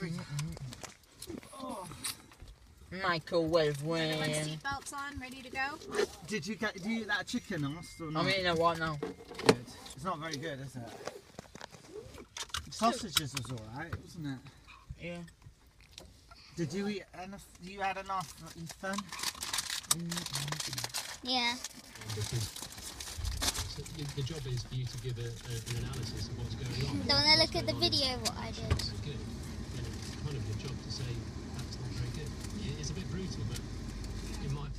freezing. Oh. Microwave Everyone's win. seatbelts on, ready to go? Did you eat that chicken last or not? I'm eating a what now? Good. It's not very good, is it? Sausages was alright, wasn't it? Yeah. Did you eat enough? You had enough, Ethan? Yeah. So the job is for you to give an analysis of what's going on. Don't want to look at the video what I did. That's good. And it's kind of your job to say that's not very good. It's a bit brutal, but in my opinion.